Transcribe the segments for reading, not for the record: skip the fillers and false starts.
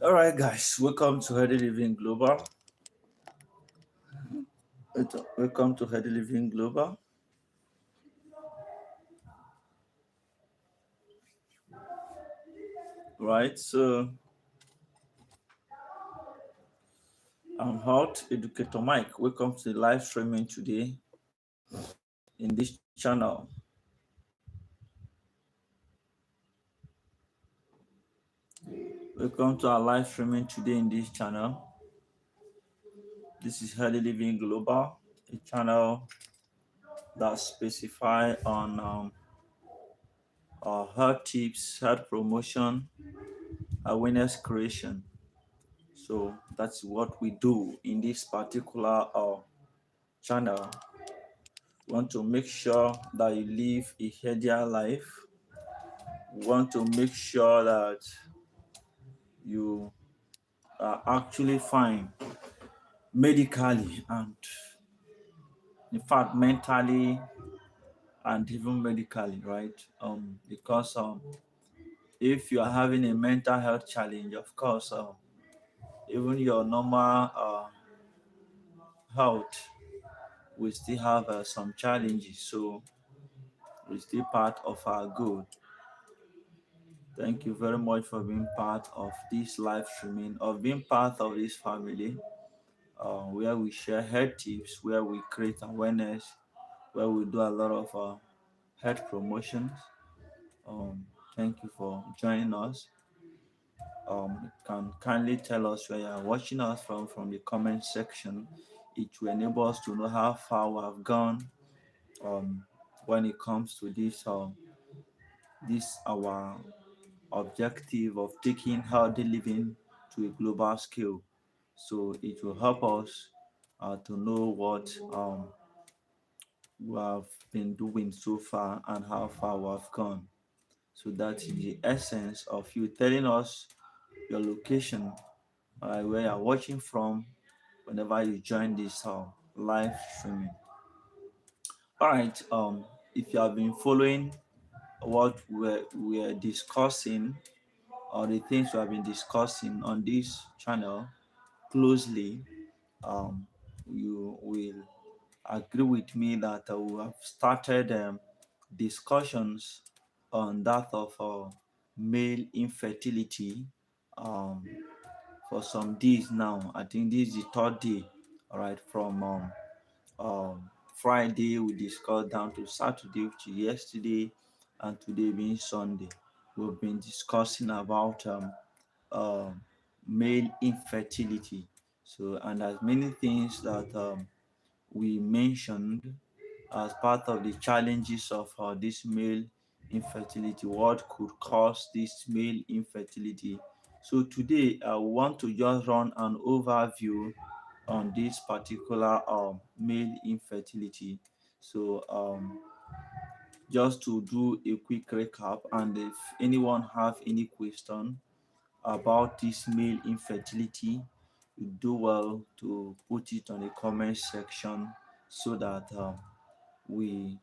All right, guys, welcome to Healthy Living Global. Welcome to Healthy Living Global. Right, so I'm Hot Educator Mike. Welcome to the live streaming today in this channel. Welcome to our live streaming today in this channel. This is Healthy Living Global, a channel that specify on health tips, health promotion, awareness creation. So that's what we do in this particular channel. We want to make sure that you live a healthier life. We want to make sure that you are actually fine medically and, in fact, mentally and even medically, right? Because if you are having a mental health challenge, of course, even your normal health will still have some challenges. So it's still part of our goal. Thank you very much for being part of this live streaming, of being part of this family, where we share health tips, where we create awareness, where we do a lot of health promotions. Um, Thank you for joining us. You can kindly tell us where you are watching us from the comment section. It will enable us to know how far we have gone um, when it comes to this our objective of taking healthy living to a global scale. So it will help us to know what we have been doing so far and how far we have gone. So that is the essence of you telling us your location, where you are watching from, whenever you join this live streaming. All right. If you have been following what we're discussing, or the things we have been discussing on this channel closely, um, you will agree with me that we have started discussions on that of male infertility um, for some days now. I think this is the third day, all right, from Friday we discussed down to Saturday, which is yesterday, and today being Sunday. We've been discussing about uh, male infertility. So, and there's many things that we mentioned as part of the challenges of this male infertility. What could cause this male infertility? So today I want to just run an overview on this particular male infertility. So just to do a quick recap, and if anyone have any question about this male infertility, you do well to put it on the comment section so that we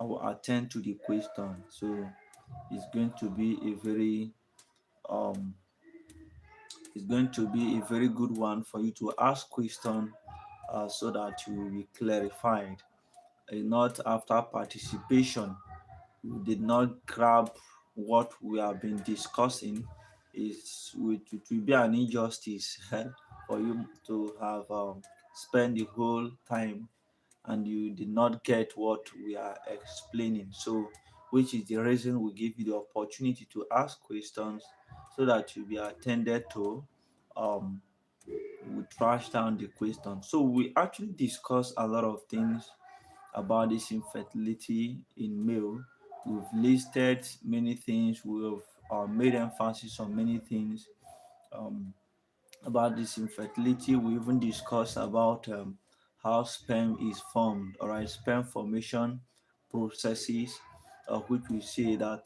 I will attend to the question. So it's going to be a very um it's going to be a very good one for you to ask question so that you will be clarified. Not after participation you did not grab what we have been discussing, it will be an injustice for you to have spent the whole time and you did not get what we are explaining. So, which is the reason we give you the opportunity to ask questions so that you'll be attended to. Um, we trash down the question. So, we actually discuss a lot of things about this infertility in male. We've listed many things, we've made emphasis on many things um, about this infertility. We even discussed about how sperm is formed, all right, sperm formation processes, which we say that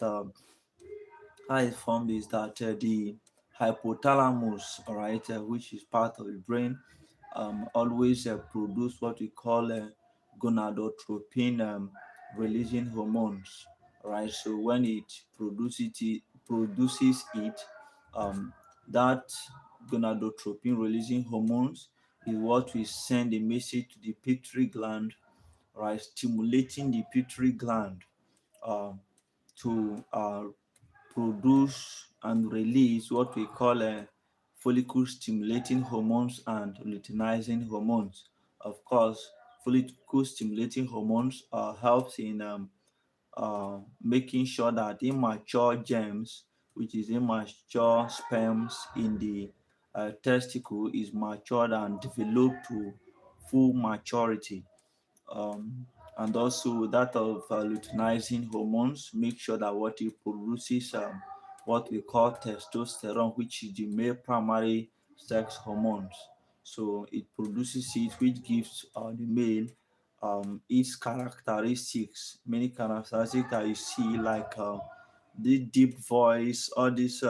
how it's formed is that the hypothalamus, all right, which is part of the brain, always produce what we call gonadotropin releasing hormones, right? So when it produces it, Um, that gonadotropin releasing hormones is what will send a message to the pituitary gland, right, stimulating the pituitary gland um, to produce and release what we call follicle stimulating hormones and luteinizing hormones. Of course, follicle stimulating hormones helps in making sure that immature germs, which is immature sperms in the testicle, is matured and developed to full maturity. um, and also that of luteinizing hormones make sure that what it produces what we call testosterone, which is the male primary sex hormones. So it produces it, which gives the male its characteristics, many characteristics that you see, like the deep voice, all this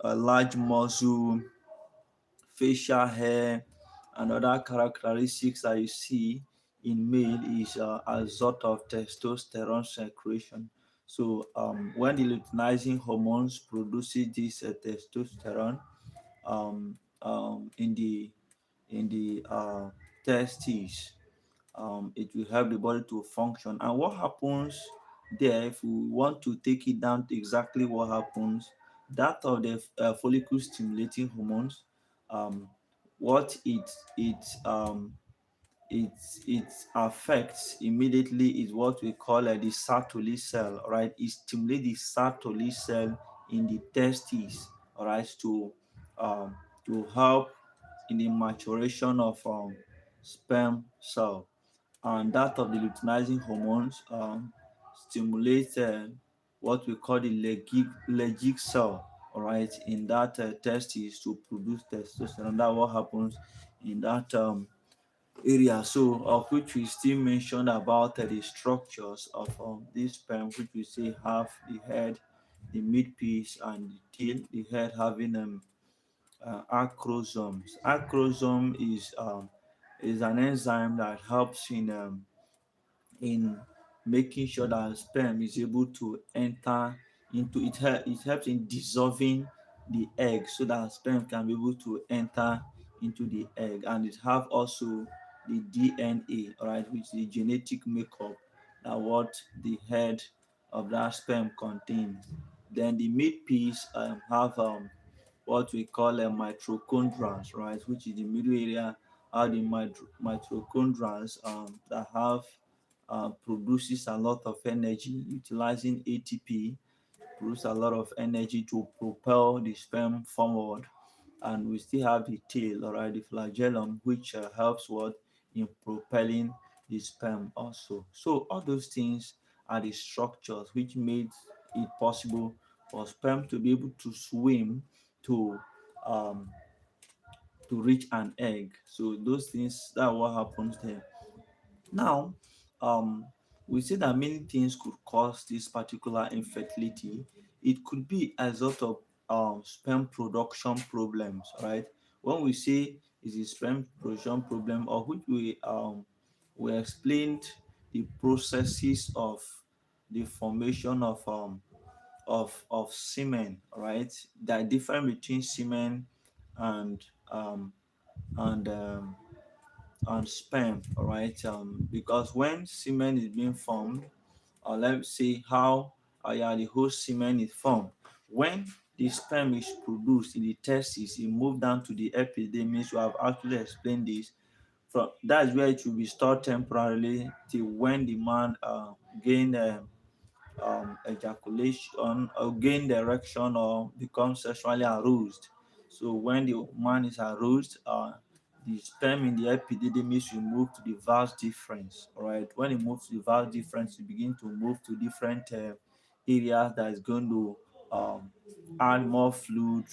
large muscle, facial hair, and other characteristics that you see in male is a result of testosterone secretion. So when the luteinizing hormones produces this testosterone in the testes, it will help the body to function. And what happens there, if we want to take it down to exactly what happens, that of the follicle stimulating hormones, um, what it it affects immediately is what we call the Sertoli cell. All right, it stimulates the Sertoli cell in the testes. All right, to help in the maturation of sperm cell. And that of the luteinizing hormones stimulates what we call the legic cell, all right, in that testis to produce testosterone. That's what happens in that area. So, of which we still mentioned about the structures of this sperm, which we say have the head, the midpiece, and the tail. The head having acrosomes. Acrosome is an enzyme that helps in making sure that sperm is able to enter into it. It helps in dissolving the egg so that sperm can be able to enter into the egg, and it have also the DNA, all right, which is the genetic makeup that what the head of that sperm contains. Then the mid piece have what we call mitochondria, right, which is the middle area, are the mitochondria that have produces a lot of energy utilizing ATP, produce a lot of energy to propel the sperm forward. And we still have the tail, all right, the flagellum, which helps what in propelling the sperm also. So all those things are the structures which made it possible for sperm to be able to swim to um, reach an egg. So those things, that what happens there. Now, um, we see that many things could cause this particular infertility. It could be as a result of sperm production problems, right? When we say is a sperm production problem, or which we explained the processes of the formation of semen, right? The difference between semen and um, and um, and sperm, all right? Because when semen is being formed, or let's say how yeah, the whole semen is formed. When the sperm is produced in the testes, it moves down to the epidermis. We have actually explained this. From that's where it will be stored temporarily till when the man gain ejaculation or gain the erection or become sexually aroused. So when the man is aroused, the sperm in the epididymis will move to the vas deferens. All right. When it moves to the vas deferens, it begin to move to different areas that is going to um, add more fluid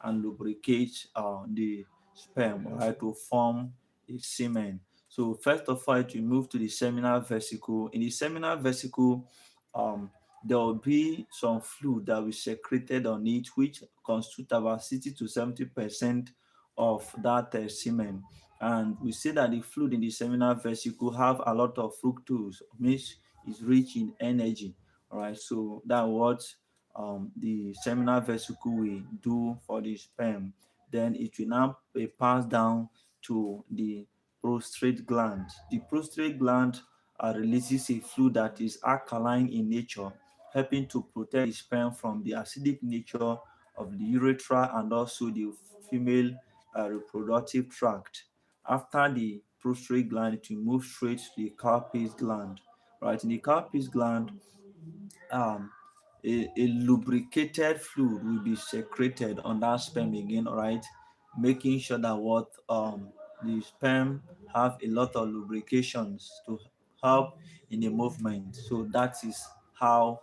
and lubricate the sperm, all right, to form a semen. So first of all, it will move to the seminal vesicle. In the seminal vesicle, um, there will be some fluid that will be secreted on it, which constitute about 60 to 70% of that semen. And we see that the fluid in the seminal vesicle have a lot of fructose, which is rich in energy. All right, so that what the seminal vesicle will do for the sperm. Then it will now be passed down to the prostate gland. The prostate gland releases a fluid that is alkaline in nature, helping to protect the sperm from the acidic nature of the urethra and also the female reproductive tract. After the prostate gland, it will move straight to the Cowpea gland. Right, in the Cowpea gland, um, a lubricated fluid will be secreted on that sperm again, all right, making sure that what the sperm have a lot of lubrications to help in the movement. So that is how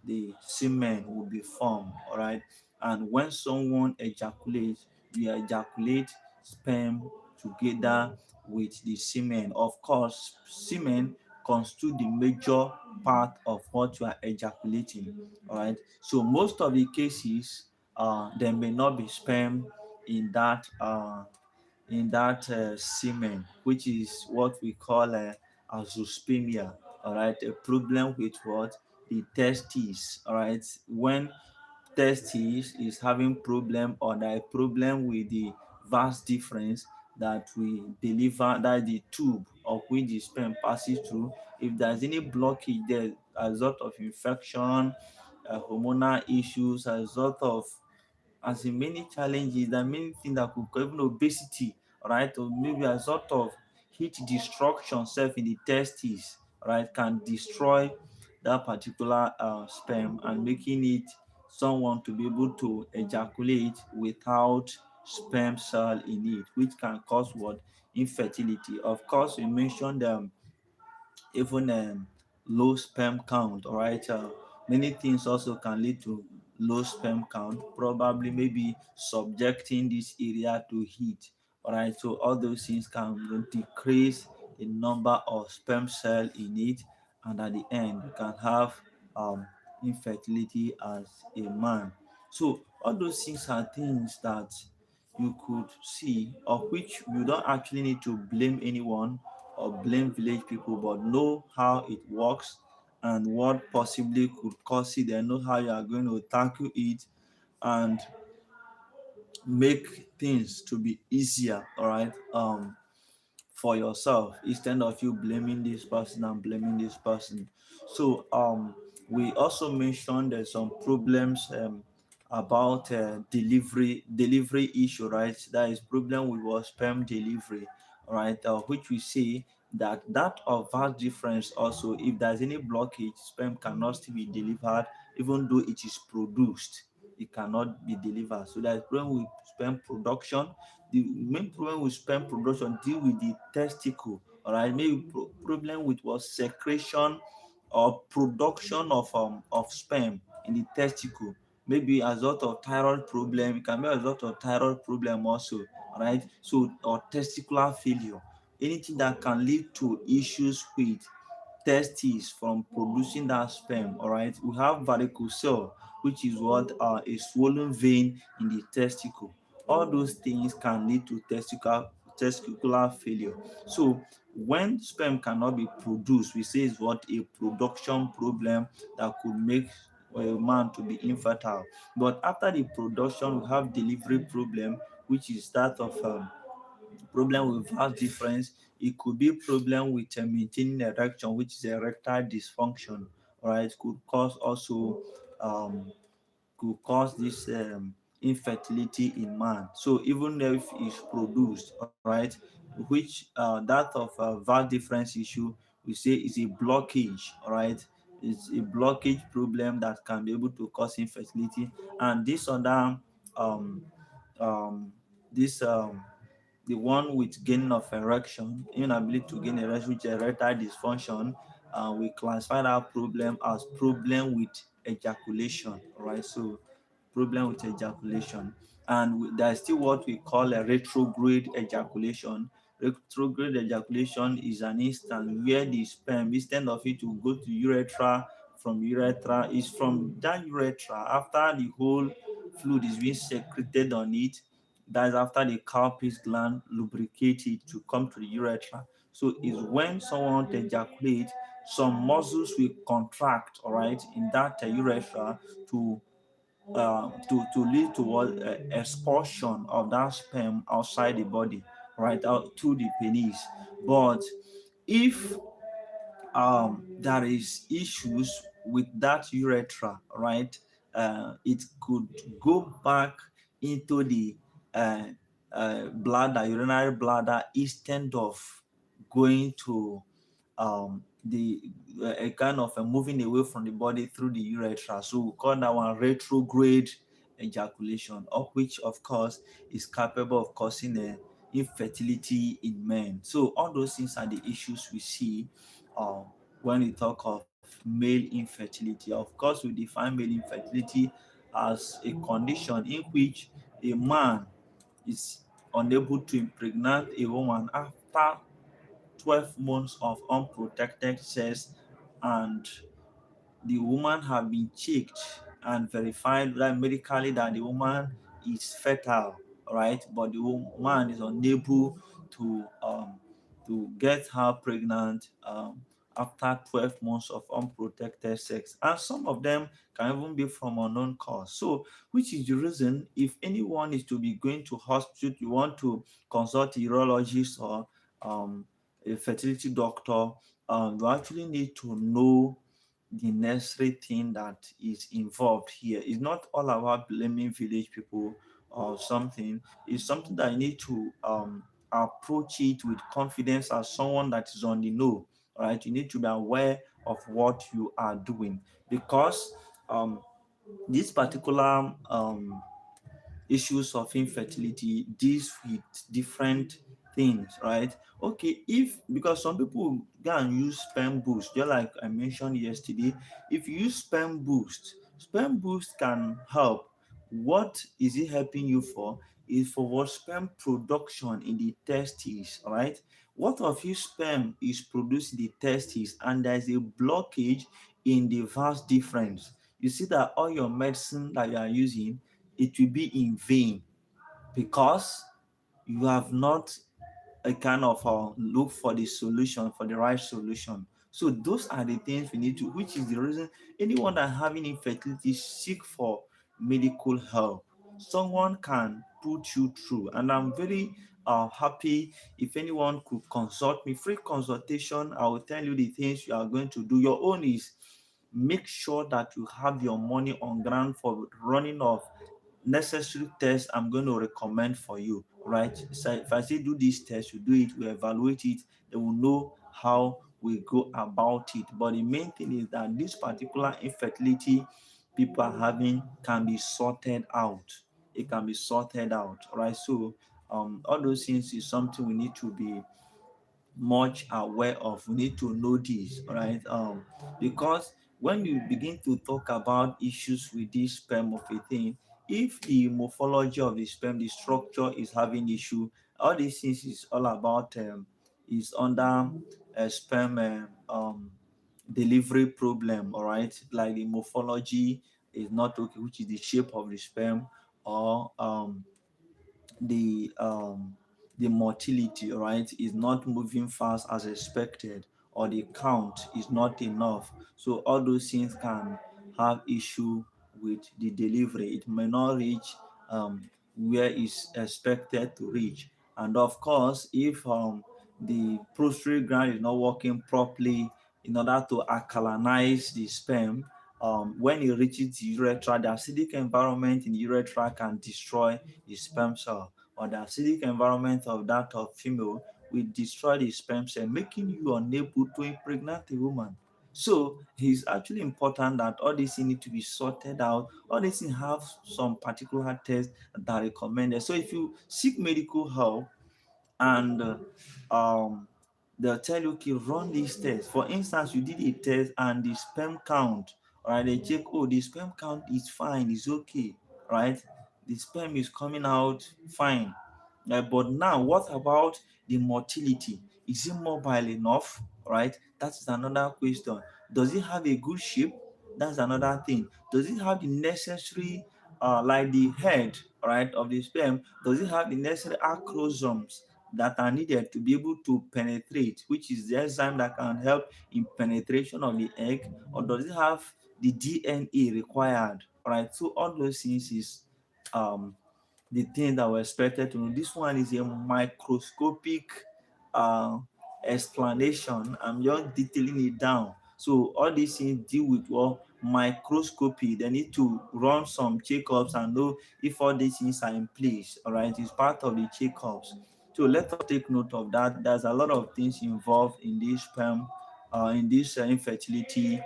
the semen will be formed, all right. And when someone ejaculates, we ejaculate sperm together with the semen. Of course, semen constitute the major part of what you are ejaculating. All right. So most of the cases, there may not be sperm in that semen, which is what we call azoospermia. All right, a problem with what the testes. All right, when testis is having problem or there a problem with the vas difference that we deliver, that the tube of which the sperm passes through, if there's any blockage there as a result of infection, hormonal issues, as a result of as in many challenges, there are many things that could cause even obesity, right? Or maybe a sort of heat destruction self in the testes, right, can destroy that particular sperm and making it someone to be able to ejaculate without sperm cell in it, which can cause what infertility. Of course, we mentioned even low sperm count, all right. Many things also can lead to low sperm count, probably maybe subjecting this area to heat, all right. So all those things can decrease the number of sperm cell in it, and at the end you can have um, infertility as a man. So all those things are things that you could see, of which you don't actually need to blame anyone or blame village people, but know how it works and what possibly could cause it, and know how you are going to tackle it and make things to be easier, all right, for yourself instead of you blaming this person and blaming this person. So we also mentioned there's some problems about delivery issue, right? That is problem with what sperm delivery, all right, which we see that of vast difference also. If there's any blockage, sperm cannot still be delivered even though it is produced. It cannot be delivered. So there's problem with sperm production. The main problem with sperm production deal with the testicle, all right. Maybe problem with what secretion or production of sperm in the testicle, maybe as a result of thyroid problem. It can be as a result of thyroid problem also, all right. So or testicular failure, anything that can lead to issues with testes from producing that sperm, all right. We have varicocele, which is what a swollen vein in the testicle. All those things can lead to testicular failure. So when sperm cannot be produced, we say is what a production problem that could make a man to be infertile. But after the production, we have delivery problem, which is that of problem with vast difference. It could be problem with maintaining erection, which is erectile dysfunction. All right, could cause also um, could cause this infertility in man. So even if it's produced, all right, which that of vast difference issue, we say is a blockage, all right. It's a blockage problem that can be able to cause infertility, and this other um um this the one with gaining of erection, inability to gain erection, which is erectile dysfunction, we classify that problem as problem with ejaculation. All right, so problem with ejaculation, and there's still what we call a retrograde ejaculation. Retrograde ejaculation is an instance where the sperm, instead of it to go to urethra, from urethra is from that urethra after the whole fluid is being secreted on it. That's after the Cowpea gland lubricate it to come to the urethra. So is when someone ejaculate, some muscles will contract, all right, in that urethra to to lead toward expulsion of that sperm outside the body, right, out through the penis. But if there is issues with that urethra, right, it could go back into the uh, bladder, urinary bladder, instead of going to the a kind of moving away from the body through the urethra. So we call that one retrograde ejaculation, of which of course is capable of causing infertility in men. So all those things are the issues we see um, when we talk of male infertility. Of course, we define male infertility as a condition in which a man is unable to impregnate a woman after 12 months of unprotected sex, and the woman have been checked and verified that medically that the woman is fertile, right? But the woman is unable to get her pregnant after 12 months of unprotected sex. And some of them can even be from unknown cause. So, which is the reason if anyone is to be going to hospital, you want to consult a urologist or a fertility doctor, you actually need to know the necessary thing that is involved here. It's not all about blaming village people or something. It's something that you need to approach it with confidence as someone that is on the know. Right? You need to be aware of what you are doing because um, this particular issues of infertility deals with different things, right? Okay, if because some people go and use sperm boost, just like I mentioned yesterday, if you use sperm boost can help. What is it helping you for? Is for what sperm production in the testes, right? What of if sperm is produced in the testes and there's a blockage in the vas difference? You see that all your medicine that you are using, it will be in vain because you have not a kind of look for the solution, for the right solution. So those are the things we need to, which is the reason anyone that having infertility seek for medical help. Someone can put you through, and I'm very happy if anyone could consult me. Free consultation. I will tell you the things you are going to do. Your own is make sure that you have your money on ground for running of necessary tests I'm going to recommend for you, right? So if I say do this test, you do it, we evaluate it, they will know how we go about it. But the main thing is that this particular infertility people are having can be sorted out. It can be sorted out, right? So all those things is something we need to be much aware of. We need to know this, all right? Because when you begin to talk about issues with this sperm of a thing, if the morphology of the sperm, the structure is having issue, all these things is all about is under a sperm delivery problem, all right? Like the morphology is not okay, which is the shape of the sperm, or the um the motility, right, is not moving fast as expected, or the count is not enough. So all those things can have issue with the delivery. It may not reach where it's expected to reach. And of course, if the prostate gland is not working properly in order to alkalinize the sperm, when it reaches the urethra, the acidic environment in the urethra can destroy the sperm cell, or the acidic environment of that of female will destroy the sperm cell, making you unable to impregnate a woman. So it's actually important that all these things need to be sorted out. All these things have some particular tests that are recommended. So if you seek medical help, and they'll tell you, okay, run this test. For instance, you did a test and the sperm count, right? They check, oh, the sperm count is fine, it's okay, right? The sperm is coming out fine. But now, what about the motility? Is it mobile enough, right? That's another question. Does it have a good shape? That's another thing. Does it have the necessary, like the head, right, of the sperm? Does it have the necessary acrosomes that are needed to be able to penetrate, which is the enzyme that can help in penetration of the egg, or does it have the DNA required? All right. So all those things is um the thing that we're expected to know. This one is a microscopic uh, explanation. I'm just detailing it down. So all these things deal with what microscopy. They need to run some checkups and know if all these things are in place. All right, it's part of the checkups. So let us take note of that. There's a lot of things involved in this sperm, in this infertility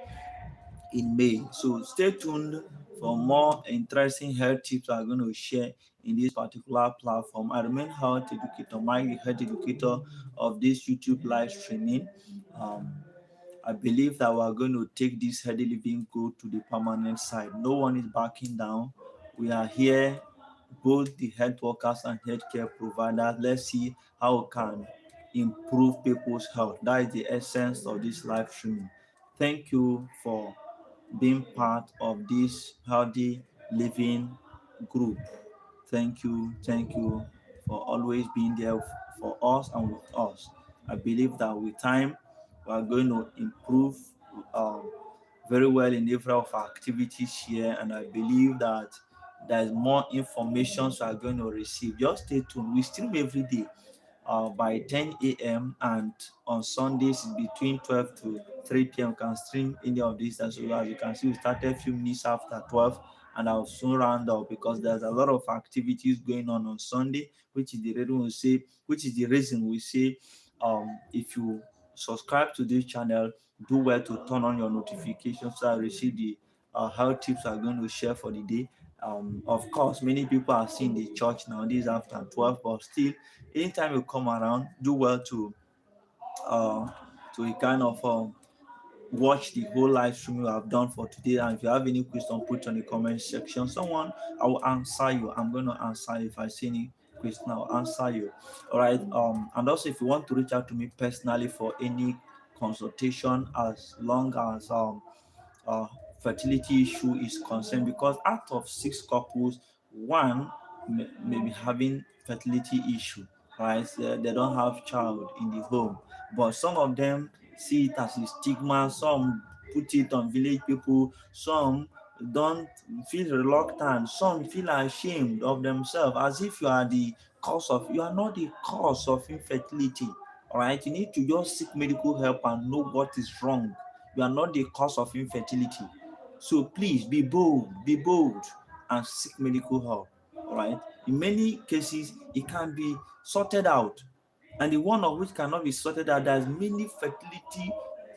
in May. So stay tuned for more interesting health tips I'm going to share in this particular platform. I remain health educator, Mike, the health educator of this YouTube live streaming. Um, I believe that we're going to take this healthy living goal to the permanent side. No one is backing down. We are here, both the health workers and healthcare providers. Let's see how we can improve people's health. That is the essence of this live streaming. Thank you for being part of this healthy living group. Thank you for always being there for us and with us. I believe that with time, we are going to improve um, very well in every of our activities here, and I believe that there's more information we are going to receive. Just stay tuned. We stream every day by 10 a.m. and on Sundays between 12 to 3 p.m. You can stream any of these. As well. As you can see, we started a few minutes after 12, and I'll soon round up because there's a lot of activities going on Sunday, which is the reason we say if you subscribe to this channel, do well to turn on your notifications so I receive the health tips I'm going to share for the day. Of course, many people are seeing the church nowadays after 12, but still, anytime you come around, do well uh, to kind of watch the whole live stream we have done for today. And if you have any question, put on the comment section. Someone, I will answer you. I'm going to answer you. If I see any question, I'll answer you. All right. And also, if you want to reach out to me personally for any consultation, as long as uh, fertility issue is concerned, because out of six couples, one may be having fertility issue, right? They don't have child in the home, but some of them see it as a stigma. Some put it on village people. Some don't feel reluctant. Some feel ashamed of themselves, as if you are not the cause of infertility. All right, you need to just seek medical help and know what is wrong. You are not the cause of infertility. So please be bold, and seek medical help. All right. In many cases, it can be sorted out, and the one of which cannot be sorted out, there's many fertility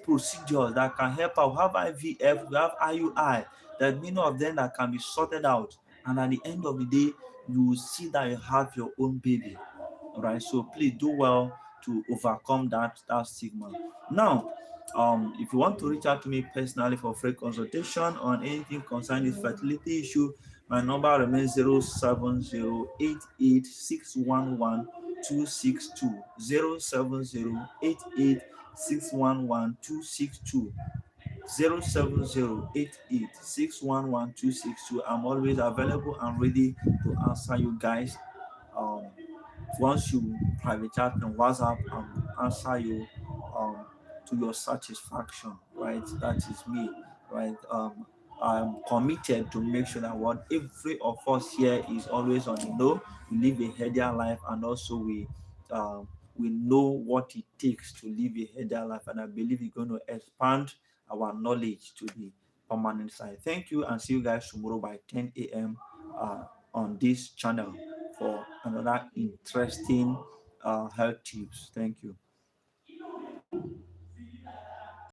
procedures that can help out. We have IVF, we have IUI. There's many of them that can be sorted out, and at the end of the day, you will see that you have your own baby. All right. So please do well to overcome that stigma. Now, if you want to reach out to me personally for free consultation on anything concerning this fertility issue, my number remains 07088611262. 07088611262. 07088611262. I'm always available and ready to answer you guys. Um, Once you private chat on WhatsApp, I will answer you to your satisfaction, right? That is me, right? I'm committed to make sure that what every of us here is always on the know. We live a healthier life, and also we know what it takes to live a healthier life. And I believe we're going to expand our knowledge to the permanent side. Thank you, and see you guys tomorrow by 10 a.m. On this channel for another interesting health tips. Thank you.